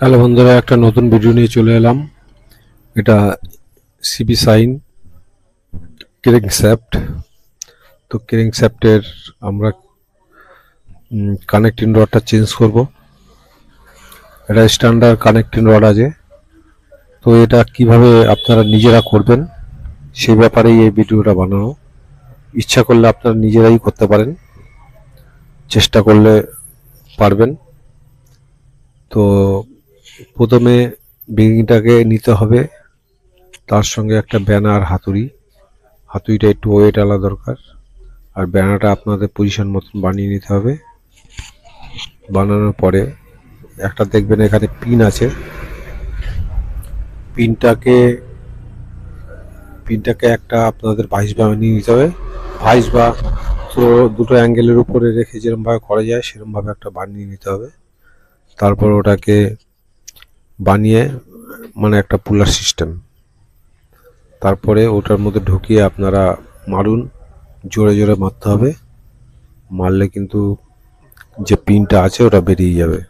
Hello বন্ধুরা, একটা নতুন ভিডিও নিয়ে চলে এলাম। এটা সিবি সাইন ক্রিং শ্যাফট। তো ক্রিং শ্যাফটের আমরা কানেক্টিং রডটা চেঞ্জ করব। এটা স্ট্যান্ডার্ড কানেক্টিং রড আছে। তো এটা কিভাবে আপনারা নিজেরা করবেন সেই ব্যাপারেই এই ভিডিওটা বানানো। ইচ্ছা করলে আপনারা নিজেরাই করতে পারেন, চেষ্টা করলে পারবেন। তো প্রথমে বেগিংটাকে নিতে হবে, তার সঙ্গে একটা ব্যানার হাতুড়িটা একটু ওয়েট আলা দরকার। আর ব্যানারটা আপনাদের পজিশন মতন বানিয়ে নিতে হবে। বানানোর পরে একটা দেখবেন এখানে পিন আছে। পিনটাকে পিনটাকে একটা আপনাদের ভাইস বানিয়ে নিতে হবে। ভাইস বা তো দুটো অ্যাঙ্গেলের উপরে রেখে যেরকমভাবে করা যায় সেরকমভাবে একটা বানিয়ে নিতে হবে। তারপর ওটাকে বানিয়ে মানে একটা পুলার সিস্টেম, তারপরে ওটার মধ্যে ঢুকিয়ে আপনারা মারুন। জোরে জোরে মারতে হবে, মারলে কিন্তু যে পিনটা আছে ওটা বেরিয়ে যাবে।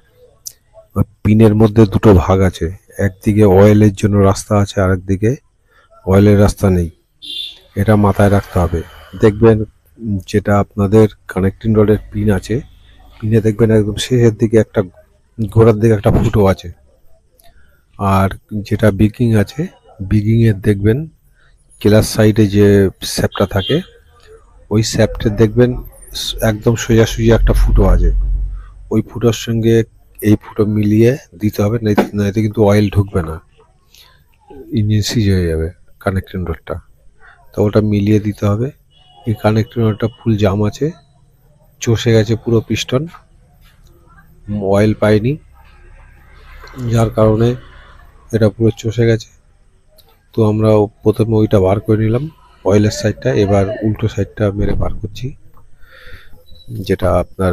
পিনের মধ্যে দুটো ভাগ আছে, একদিকে অয়েলের জন্য রাস্তা আছে, আর একদিকে অয়েলের রাস্তা নেই। এটা মাথায় রাখতে হবে। দেখবেন যেটা আপনাদের কানেক্টিং রডের পিন আছে, পিনে দেখবেন একদম শেষের দিকে একটা, গোড়ার দিকে একটা ফুটো আছে। আর যেটা বিকিং আছে, বিকিংয়ের দেখবেন ক্লাস সাইডে যে স্যাপটা থাকে, ওই স্যাপটের দেখবেন একদম সোজাসুজি একটা ফুটো আছে। ওই ফুটোর সঙ্গে এই ফুটো মিলিয়ে দিতে হবে, নয়তো কিন্তু অয়েল ঢুকবে না, ইঞ্জিন সিজ হয়ে যাবে কানেক্টিং রডটা। তো ওটা মিলিয়ে দিতে হবে। এই কানেক্টিং রডটা ফুল জাম আছে, চষে গেছে পুরো পিস্টন, অয়েল পায়নি, যার কারণে এটা পুরো চষে গেছে। তো আমরা প্রথমে ওইটা বার করে নিলাম, অয়েলের সাইডটা। এবার উল্টো সাইডটা মেরে বার করছি, যেটা আপনার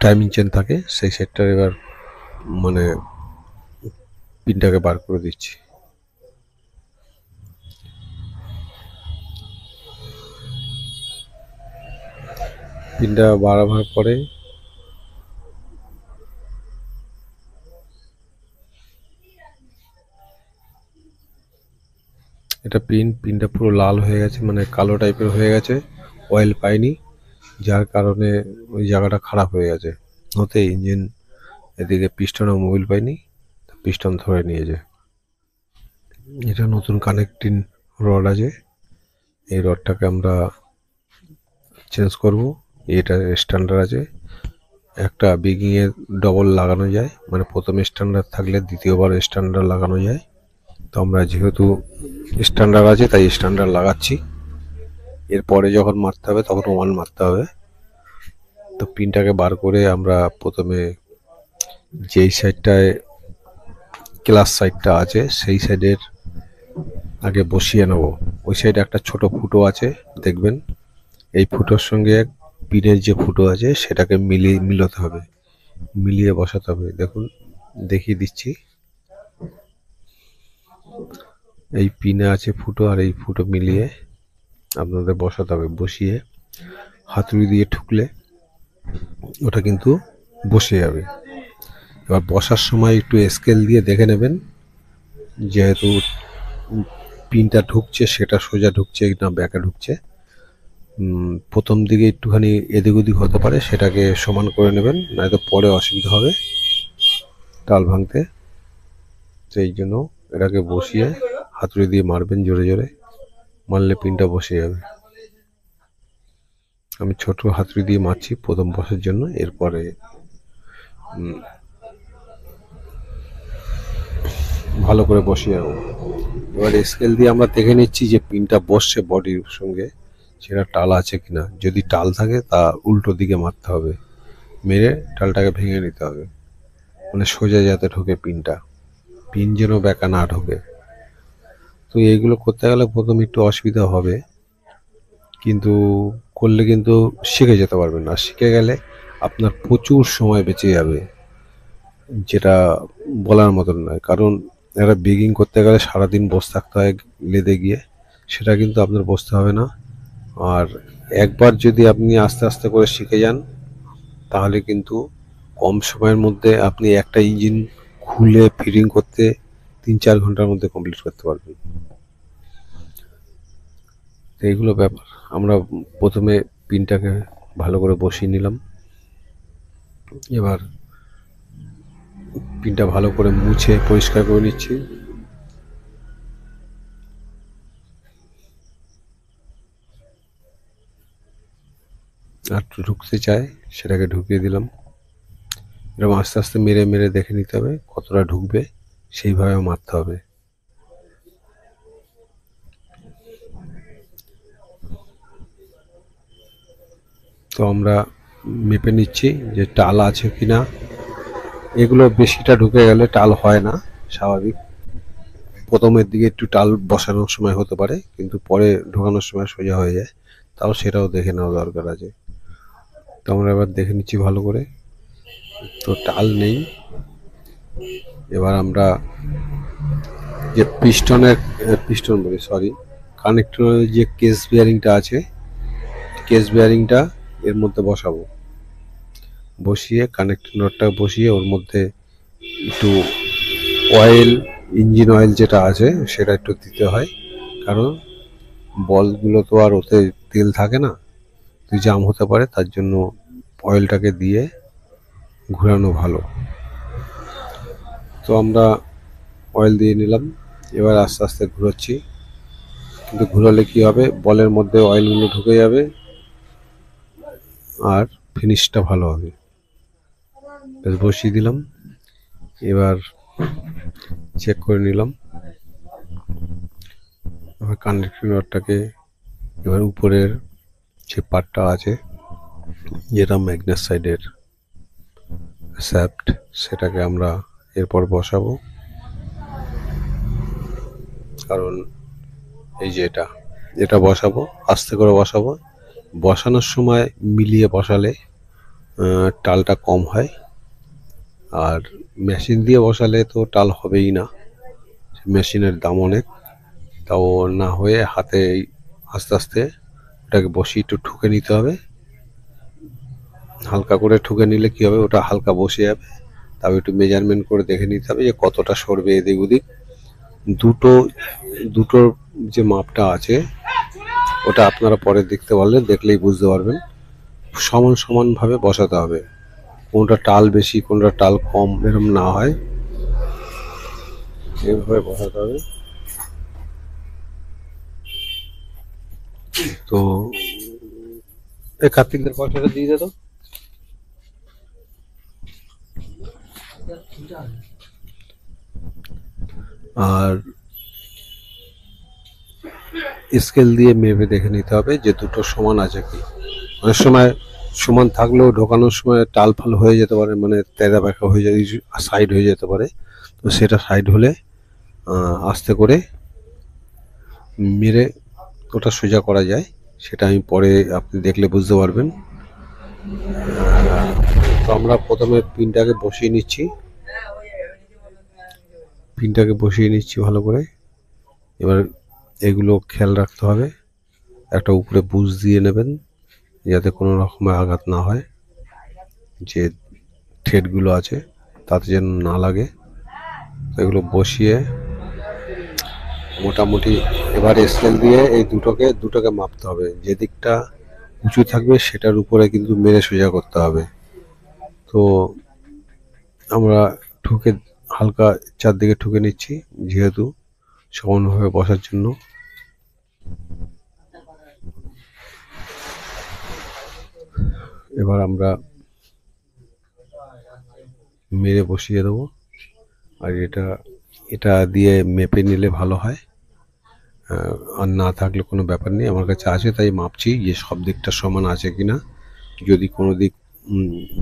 টাইমিং চেন থাকে সেই সাইডটার। এবার মানে পিনটাকে বার করে দিচ্ছি। পিনটা বাড়াবার পরে এটা পিনটা পুরো লাল হয়ে গেছে, মানে কালো টাইপের হয়ে গেছে, অয়েল পায়নি, যার কারণে ওই জায়গাটা খারাপ হয়ে গেছে। হতে ইঞ্জিন এদিকে পিস্টনও মোবিল পায়নি, পিস্টন ধরে নিয়েছে। এটা নতুন কানেক্টিং রড আছে, এই রডটাকে আমরা চেঞ্জ করব। এটা স্ট্যান্ডার্ড আছে, একটা বিগিংয়ে ডবল লাগানো যায়, মানে প্রথমে স্ট্যান্ডার্ড থাকলে দ্বিতীয়বার স্ট্যান্ডার্ড লাগানো যায়। তো আমরা যেহেতু স্ট্যান্ডার্ড আছে তাই স্ট্যান্ডার্ড লাগাচ্ছি। এরপরে যখন মারতে হবে তখন ওয়ান মারতে হবে। তো পিনটাকে বার করে আমরা প্রথমে যেই সাইডটায় ক্লাস সাইডটা আছে সেই সাইডের আগে বসিয়ে নেব। ওই সাইডে একটা ছোট ফুটো আছে দেখবেন, এই ফুটোর সঙ্গে পিনের যে ফুটো আছে সেটাকে মিলাতে হবে, মিলিয়ে বসাতে হবে। দেখুন, দেখিয়ে দিচ্ছি। এই পিনে আছে ফুটো, আর এই ফুটো মিলিয়ে আপনাদের বসাতে হবে। বসিয়ে হাতুড়ি দিয়ে ঠুকলে ওটা কিন্তু বসে যাবে। এবার বসার সময় একটু স্কেল দিয়ে দেখে নেবেন, যেহেতু পিনটা ঢুকছে সেটা সোজা ঢুকছে না ব্যাকে ঢুকছে। প্রথম দিকে একটুখানি এদিক ওদিক হতে পারে, সেটাকে সমান করে নেবেন, নয়তো পরে অসুবিধা হবে তাল ভাঙতে। সেই জন্য এটাকে বসিয়ে হাতুড়ি দিয়ে মারবেন, জোরে জোরে মারলে পিনটা বসে যাবে। আমি ছোট হাতুড়ি দিয়ে মারছি প্রথম বসার জন্য, এরপরে ভালো করে বসিয়ে যাবো। এবার স্কেল দিয়ে আমরা দেখে নিচ্ছি যে পিনটা বসছে বডির সঙ্গে, সেটা টাল আছে কিনা। যদি টাল থাকে তা উল্টো দিকে মারতে হবে, মেরে টালটাকে ভেঙে নিতে হবে, মানে সোজা যাতে ঢোকে পিনটা, পিন যেন বেঁকা না ঢোকে। তো এইগুলো করতে গেলে প্রথম একটু অসুবিধা হবে, কিন্তু করলে কিন্তু শিখে যেতে পারবেন। আর শিখে গেলে আপনার প্রচুর সময় বেঁচে যাবে, যেটা বলার মতন নয়। কারণ একটা বেগিং করতে গেলে সারাদিন বসে থাকতে হয় লেদে গিয়ে, সেটা কিন্তু আপনার বসতে হবে না। আর একবার যদি আপনি আস্তে আস্তে করে শিখে যান তাহলে কিন্তু কম সময়ের মধ্যে আপনি একটা ইঞ্জিন খুলে ফিটিং করতে 3-4 ঘন্টার মধ্যে কমপ্লিট করতে পারবেন। তো এইগুলো ব্যাপার। আমরা প্রথমে পিনটাকে ভালো করে বসিয়ে নিলাম। এবার পিনটা ভালো করে মুছে পরিষ্কার করে নিচ্ছি। আর ঢুকতে চায় সেটাকে ঢুকিয়ে দিলাম। এরকম আস্তে আস্তে মেরে মেরে দেখে নিতে হবে কতটা ঢুকবে, সেইভাবে মারতে হবে। তো আমরা মেপে নিচ্ছি যে টাল আছে কিনা। এগুলো বেশিটা ঢুকে গেলে টাল হয় না, স্বাভাবিক। প্রথমের দিকে একটু টাল বসানোর সময় হতে পারে, কিন্তু পরে ঢোকানোর সময় সোজা হয়ে যায়। তাও সেটাও দেখে নেওয়া দরকার আছে। তো আমরা এবার দেখে নিচ্ছি ভালো করে, তো টাল নেই। এবার আমরা যে পিস্টন বলি সরি, কানেক্টরের যে কেস বিয়ারিংটা আছে, কেস বিয়ারিংটা এর মধ্যে বসাবো। বসিয়ে কানেক্টর নটটা বসিয়ে ওর মধ্যে একটু অয়েল, ইঞ্জিন অয়েল যেটা আছে সেটা একটু দিতে হয়, কারণ বলগুলো তো আর ওতে তেল থাকে না, তো জাম হতে পারে। তার জন্য অয়েলটাকে দিয়ে ঘোরানো ভালো। তো আমরা অয়েল দিয়ে নিলাম। এবার আস্তে আস্তে ঘুরাচ্ছি, কিন্তু ঘুরালে কি হবে, বলের মধ্যে অয়েলগুলো ঢুকে যাবে আর ফিনিশটা ভালো হবে। বেশ, বসিয়ে দিলাম। এবার চেক করে নিলাম। এবার কানেক্টর নটটাকে, এবার উপরের যে পার্টটা আছে যেটা ম্যাগনেট সাইডের শ্যাফট, সেটাকে আমরা এরপর বসাবো। কারণ এই যে এটা বসাবো, আস্তে করে বসাবো। বসানোর সময় মিলিয়ে বসালে টালটা কম হয়, আর মেশিন দিয়ে বসালে তো টাল হবেই না, মেশিনের দাম অনেক। তাও না হয়ে হাতে আস্তে আস্তে ওটাকে বসিয়ে একটু ঠুকে নিতে হবে। হালকা করে ঠুকে নিলে কি হবে, ওটা হালকা বসে যাবে। তাও একটু মেজারমেন্ট করে দেখে নিতে হবে যে কতটা সরবে এদিক ওদিক। দুটোর যে মাপটা আছে ওটা আপনারা পরে দেখতে পারলে দেখলেই বুঝতে পারবেন। সমান সমানভাবে বসাতে হবে, কোনটা টাল বেশি কোনটা টাল কম এরকম না হয়, এইভাবে বসাতে হবে। তো এই কার্তিকদের পয়সাটা দিয়ে দে তো। আর স্কেল দিয়ে মেপে দেখে নিতে হবে যে দুটো সমান আছে কি। অনেক সময় সমান থাকলেও ঢোকানোর সময় টাল ফাল হয়ে যেতে পারে, মানে তেরা ব্যাকা হয়ে যায়, সাইড হয়ে যেতে পারে। তো সেটা সাইড হলে আস্তে করে মেরে ওটা সোজা করা যায়, সেটা আমি পরে আপনি দেখলে বুঝতে পারবেন। তো আমরা প্রথমে পিনটাকে বসিয়ে নিচ্ছি ভালো করে। এবার এগুলো খেয়াল রাখতে হবে, একটা উপরে বুশ দিয়ে নেবেন যাতে কোনো রকমের আঘাত না হয়, যে থ্রেডগুলো আছে তাতে যেন না লাগে। তো এগুলো বসিয়ে মোটামুটি এবার স্কেল দিয়ে এই দুটোকে মাপতে হবে। যে দিকটা উঁচু থাকবে সেটার উপরে কিন্তু মেরে সোজা করতে হবে। তো আমরা হালকা চারদিকে ঠুকে নিচ্ছি, যেহেতু সমানভাবে বসার জন্য। এবার আমরা মেরে বসিয়ে দেবো। আর এটা দিয়ে মেপে নিলে ভালো হয়, আর না থাকলে কোনো ব্যাপার নেই। আমার কাছে আছে তাই মাপছি যে সব দিকটা সমান আছে কিনা। যদি কোনো দিক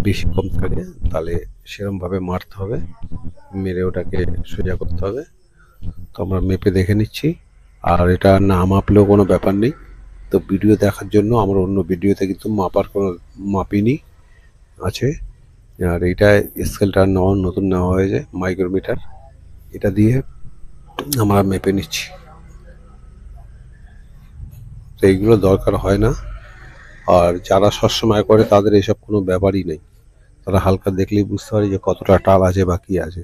বেশি কম থাকে তাহলে সেরকমভাবে মারতে হবে, মেরে ওটাকে সোজা করতে হবে। তো আমরা মেপে দেখে নিচ্ছি। আর এটা না মাপলেও কোনো ব্যাপার নেই। তো ভিডিও দেখার জন্য আমরা অন্য ভিডিওতে কিন্তু মাপার কোনো মাপিনি আছে। আর এটা স্কেলটা নতুন নেওয়া হয়েছে, মাইক্রোমিটার, এটা দিয়ে আমরা মেপে নিচ্ছি। তো এইগুলো দরকার হয় না, আর যারা সবসময় করে তাদের এসব কোনো ব্যাপারই নেই। তারা হালকা দেখলেই বুঝতে পারে যে কতটা টাল আছে বা কী আছে।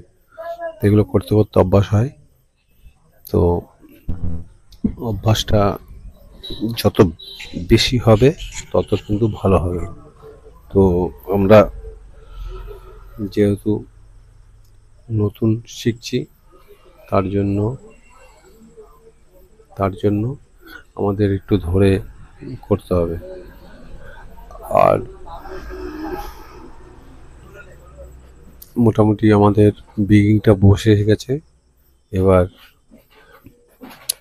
এগুলো করতে করতে অভ্যাস হয়। তো অভ্যাসটা যত বেশি হবে তত কিন্তু ভালো হবে। তো আমরা যেহেতু নতুন শিখছি, তার জন্য আমাদের একটু ধরে করতে হবে। আর মোটামুটি আমাদের বিগিংটা বসে গেছে, এবার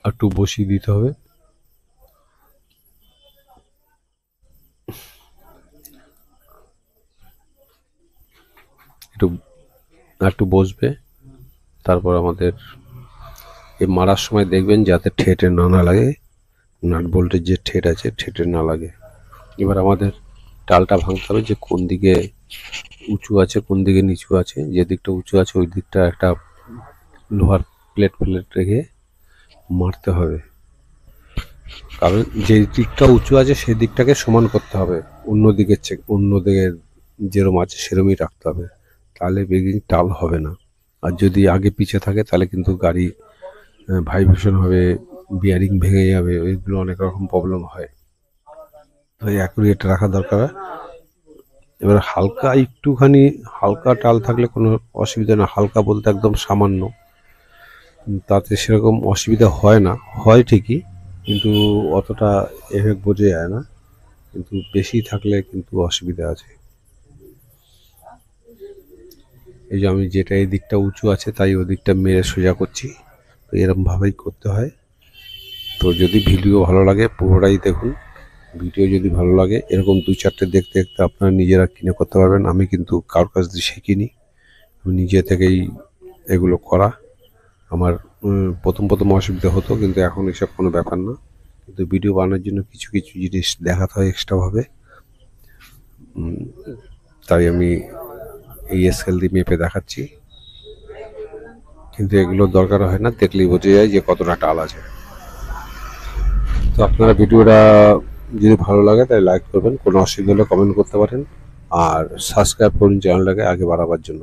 একটু বসিয়ে দিতে হবে। একটু একটু বসবে, তারপর আমাদের এই মারার সময় দেখবেন যাতে ঠেটে না লাগে, নাট বোল্টের যে ঠেট আছে ঠেটে না লাগে। এবার আমাদের টালটা ভাঙতে হবে যে কোন দিকে উঁচু আছে কোন দিকে নিচু আছে। যে দিকটা উঁচু আছে ওই দিকটা একটা লোহার প্লেট রেখে মারতে হবে, কারণ যে দিকটা উঁচু আছে সেই দিকটাকে সমান করতে হবে, অন্য দিকের যেরম আছে সেরমই রাখতে হবে, তাহলে বেগিং টাল হবে না। আর যদি আগে পিছে থাকে তাহলে কিন্তু গাড়ি ভাইব্রেশন হবে, বিয়ারিং ভেঙে যাবে, ওইগুলো অনেক রকম প্রবলেম হয়। তো অ্যাকুরেট রাখা দরকার। এবার একটুখানি হালকা টাল থাকলে কোনো অসুবিধা না, হালকা বলতে একদম সামান্য, তাতে সেরকম অসুবিধা হয় না, হয় ঠিকই কিন্তু অতটা এফেক্ট বোঝা যায় না, কিন্তু বেশি থাকলে কিন্তু অসুবিধা আছে। এই যে আমি যেটা এই দিকটা উঁচু আছে তাই ওই দিকটা মেরে সোজা করছি, তো এরমভাবেই করতে হয়। তো যদি ভিডিও ভালো লাগে পুরোটাই দেখুন। ভিডিও যদি ভালো লাগে এরকম 2-4টে দেখতে দেখতে আপনারা নিজেরা কিনে করতে পারবেন। আমি কিন্তু কারোর কাছ দিয়ে শিখিনি, আমি নিজে থেকেই এগুলো করা। আমার প্রথম অসুবিধা হতো, কিন্তু এখন এসব কোনো ব্যাপার না। কিন্তু ভিডিও বানানোর জন্য কিছু কিছু জিনিস দেখাতে হয় এক্সট্রাভাবে, তাই আমি এই স্কেল দিয়ে মেপে দেখাচ্ছি। কিন্তু এগুলো দরকার হয় না, দেখলেই বোঝা যায় যে কতটা টাল আছে। তো আপনারা ভিডিওটা যদি ভালো লাগে তাই লাইক করবেন, কোনো অসুবিধা হলে কমেন্ট করতে পারেন, আর সাবস্ক্রাইব করুন চ্যানেলটাকে আগে বাড়াবার জন্য।